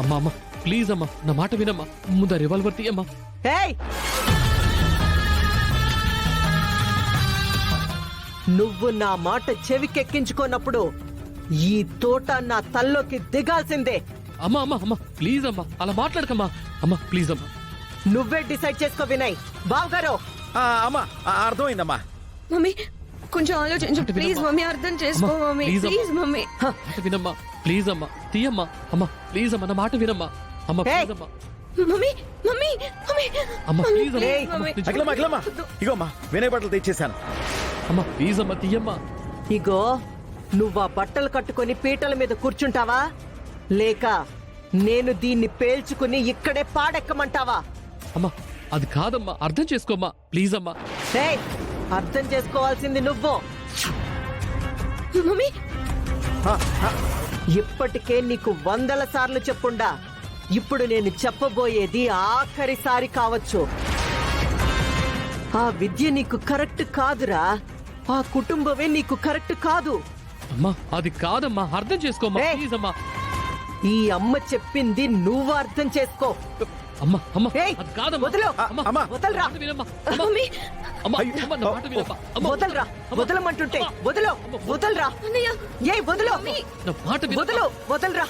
అమ్మా అమ్మా ప్లీజ్ అమ్మా నా మాట వినమ్మా ముందు రివాల్వర్ తీయమ్మా. ఏయ్ నువ్వు నా మాట చెవికెక్కించుకోనప్పుడు ఈ తోట నా తల్లోకి దిగాల్సిందే. అమ్మా అమ్మా అమ్మా ప్లీజ్ అమ్మా అలా మాట్లాడకమ్మా. అమ్మా ప్లీజ్ అమ్మా. నువ్వే డిసైడ్ చేసుకో వినయ్. బావగారు అమ్మా అర్థమైందమ్మా. మమ్మీ కొంచెం ఆలోచించు ప్లీజ్ మమ్మీ, అర్థం చేసుకో మమ్మీ ప్లీజ్ మమ్మీ. వినమ్మా ప్లీజ్ అమ్మా తీయమ్మా. అమ్మా ప్లీజ్ అమ్మా నా మాట వినమ్మా. అమ్మా ప్లీజ్ అమ్మా. మమ్మీ మమ్మీ మమ్మీ అమ్మా ప్లీజ్ అఖిలమ్మా అఖిలమ్మా ఇగో అమ్మా వినయ్ బట్టలు తెచ్చేసాను. అమ్మా ప్లీజ్ అమ్మా తీయమ్మా. ఇగో నువ్వా బట్టలు కట్టుకొని పీటల మీద కూర్చుంటావా లేక నేను దీన్ని పేల్చుకుని ఇక్కడే పాడెక్కమంటావా? అమ్మా అది కాదమ్మా అర్థం చేసుకోమ్మా ప్లీజ్ అమ్మా. ఏయ్ అర్థం చేసుకోవాల్సింది నువ్వు. మమ్మీ ఇప్పటికే నీకు 100 సార్లు చెప్పుండా. ఇప్పుడు నేను చెప్పబోయేది ఆఖరిసారి కావచ్చు. ఆ విద్య నీకు కరెక్ట్ కాదురా. ఆ కుటుంబమే నీకు కరెక్ట్ కాదు. అమ్మా అది కాదమ్మా అర్థం చేసుకోమ్మా ప్లీజ్ అమ్మా. ఈ అమ్మ చెప్పింది నువ్వు అర్థం చేసుకో. అమ్మా అమ్మా ఏయ్, అది కాదమ్మా. వదిలు. అమ్మా వదలరా. మాట వినమ్మా. మమ్మీ అమ్మా అమ్మా నా మాట వినమ్మా. అమ్మా వదలరా. వదలమంటుంటే వదలు. వదలరా. అన్నయ్య ఏయ్ వదలు. నా మాట వినమ్మా. వదలు. వదలరా.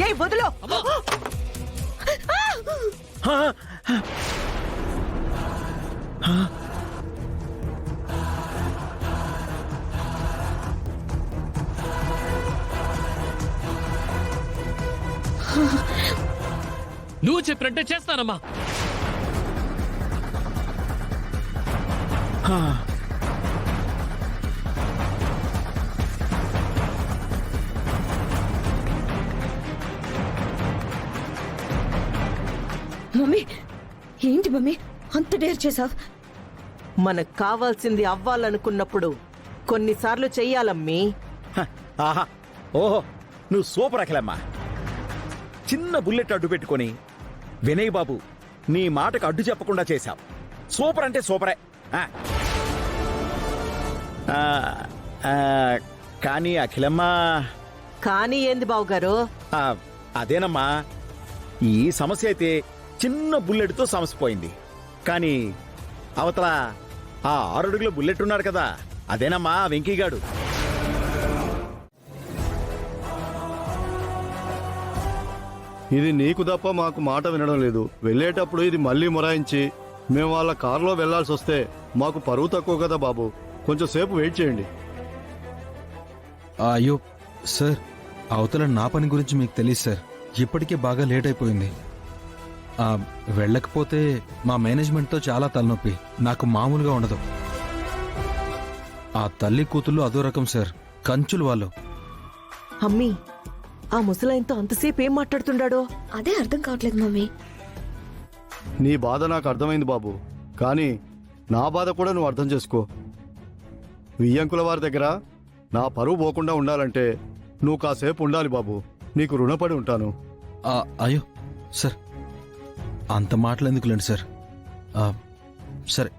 ఏయ్ వదలు. నువ్వు చెప్పినట్టే చేస్తానమ్మా. మమ్మీ ఏంటి మమ్మీ అంత డేర్ చేసావ్? మనకు కావాల్సింది అవ్వాలనుకున్నప్పుడు కొన్నిసార్లు చెయ్యాలమ్మీ. ఆహా ఓహో నువ్వు సూపర్ అఖిలమ్మా. చిన్న బుల్లెట్ అడ్డు పెట్టుకొని వినయ్ బాబు నీ మాటకు అడ్డు చెప్పకుండా చేశావు. సూపర్ అంటే సూపరే. కానీ అఖిలమ్మా. కానీ ఏంది బావుగారు? అదేనమ్మా ఈ సమస్య అయితే చిన్న బుల్లెట్తో సమస్య పోయింది. కానీ అవతల ఆ 6 అడుగుల బుల్లెట్ ఉన్నాడు కదా అదేనమ్మా వెంకీగాడు. ఇది నీకు తప్ప మాకు మాట వినడం లేదు. వెళ్ళేటప్పుడు ఇది మళ్ళీ మొరాయించి మేము వాళ్ళ కారులో వెళ్లాల్సి వస్తే మాకు పరువు తక్కువ కదా బాబు. కొంచెం సేపు వెయిట్ చేయండి. అయ్యో సార్, అవతల నా పని గురించి మీకు తెలియదు సార్. ఇప్పటికే బాగా లేట్ అయిపోయింది. వెళ్ళకపోతే మా మేనేజ్మెంట్తో చాలా తలనొప్పి. నాకు మామూలుగా ఉండదు. ఆ తల్లి కూతుళ్ళు అదో రకం సార్, కంచులు వాళ్ళు. అమ్మీ ఆ ముసలాయనతో అంతసేపు ఏం మాట్లాడుతుండాడో? అదే అర్థం కావట్లేదు మమ్మీ. నీ బాధ నాకు అర్థమైంది బాబు, కానీ నా బాధ కూడా నువ్వు అర్థం చేసుకో. వియ్యంకుల వారి దగ్గర నా పరువు పోకుండా ఉండాలంటే నువ్వు కాసేపు ఉండాలి బాబు. నీకు రుణపడి ఉంటాను. అయ్యో సార్, అంత మాటలు ఎందుకులేండి సార్. సరే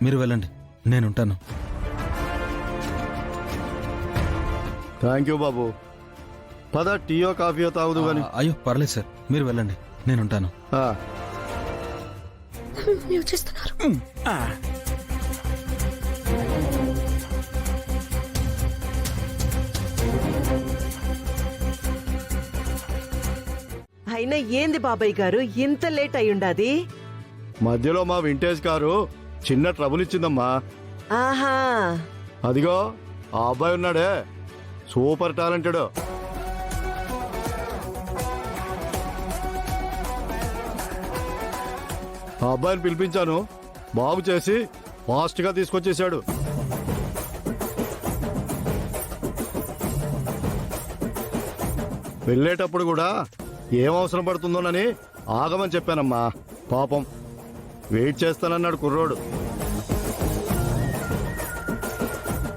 మీరు వెళ్ళండి, నేనుంటాను. థ్యాంక్ యూ బాబు. పద టీయో కాఫీయో తాగుదు గాని. అయ్యో పర్లేదు సార్, మీరు వెళ్ళండి, నేనుంటాను. వచ్చేస్తున్నారు. అయినా ఏంది బాబాయ్ గారు ఇంత లేట్ అయ్యుండాది? మధ్యలో మా వింటేజ్ కారు చిన్న ట్రబుల్ ఇచ్చిందమ్మా. ఆహా, అదిగో ఆ అబ్బాయి ఉన్నాడే, సూపర్ టాలెంటెడ్. ఆ అబ్బాయిని పిలిపించాను, బాగు చేసి ఫాస్ట్ గా తీసుకొచ్చేసాడు. వెళ్ళేటప్పుడు కూడా ఏం అవసరం పడుతుందోనని ఆగమని చెప్పానమ్మా. పాపం వెయిట్ చేస్తానన్నాడు కుర్రోడు.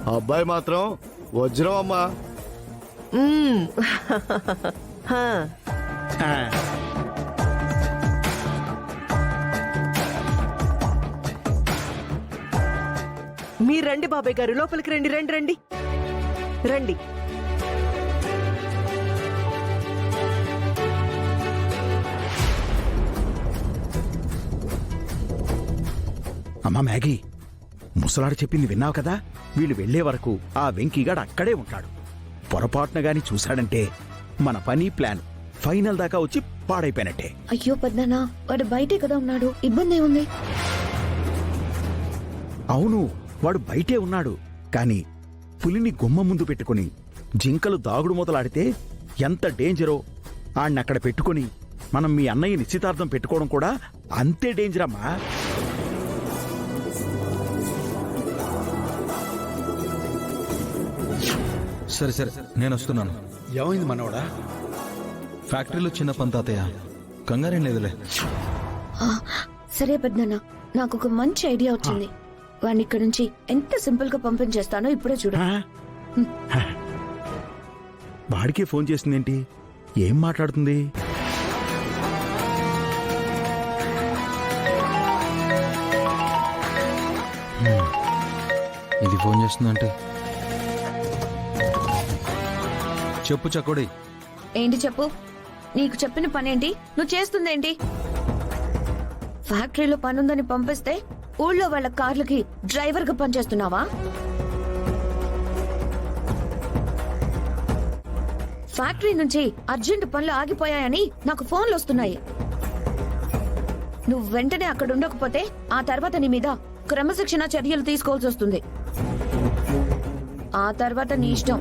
ఆ అబ్బాయి మాత్రం వజ్రం అమ్మా. హా. మీరు రండి బాబాయ్ గారు, లోపలికి రండి, రండి రండి రండి. అమ్మా మ్యాగీ, ముసలాడు చెప్పింది విన్నావు కదా? వీళ్ళు వెళ్లే వరకు ఆ వెంకీగాడు అక్కడే ఉంటాడు. పొరపాటున గాని చూశాడంటే మన పని ప్లాన్ ఫైనల్ దాకా వచ్చి పాడైపోయినట్టే. అయ్యో పెద్దనా, వాడు బయటే కదా ఉన్నాడు, ఇబ్బంది ఏముంది? అవును, వాడు బయటే ఉన్నాడు. కాని పులిని గుమ్మ ముందు పెట్టుకుని జింకలు దాగుడు మొదలాడితే ఎంత డేంజరో ఆణ్ణక్కడ పెట్టుకుని మనం మీ అన్నయ్య నిశ్చితార్థం పెట్టుకోవడం కూడా అంతే డేంజర్ అమ్మా. సరే సరే, నేను వస్తున్నాను. ఏమైంది మనోడా? ఫ్యాక్టరీలో చిన్న పని తాతయ్య, కంగారేం లేదులే. ఆ, సరే పెద్దనా, నాకు ఒక మంచి ఐడియా వచ్చింది. వాడిని ఇక్కడ నుంచి ఎంత సింపుల్ గా పంపించేస్తానో ఇప్పుడే చూడ. వాడికే ఫోన్ చేసిందేంటి? ఏం మాట్లాడుతుంది? ఇది ఫోన్ చేస్తుందంటే చెప్పు చకోడి. ఏంటి చెప్పు? నీకు చెప్పిన పనేంటి? నువ్వు చేస్తుందేంటి? ఫ్యాక్టరీలో పనుందని పంపిస్తే ఊళ్ళో వాళ్ళ కార్లకి డ్రైవర్ గా పనిచేస్తున్నావా? ఫ్యాక్టరీ నుంచి అర్జెంట్ పనులు ఆగిపోయాయని నాకు ఫోన్లు వస్తున్నాయి. నువ్వు వెంటనే అక్కడ ఉండకపోతే ఆ తర్వాత నీ మీద క్రమశిక్షణ చర్యలు తీసుకోవాల్సి వస్తుంది. ఆ తర్వాత నీ ఇష్టం.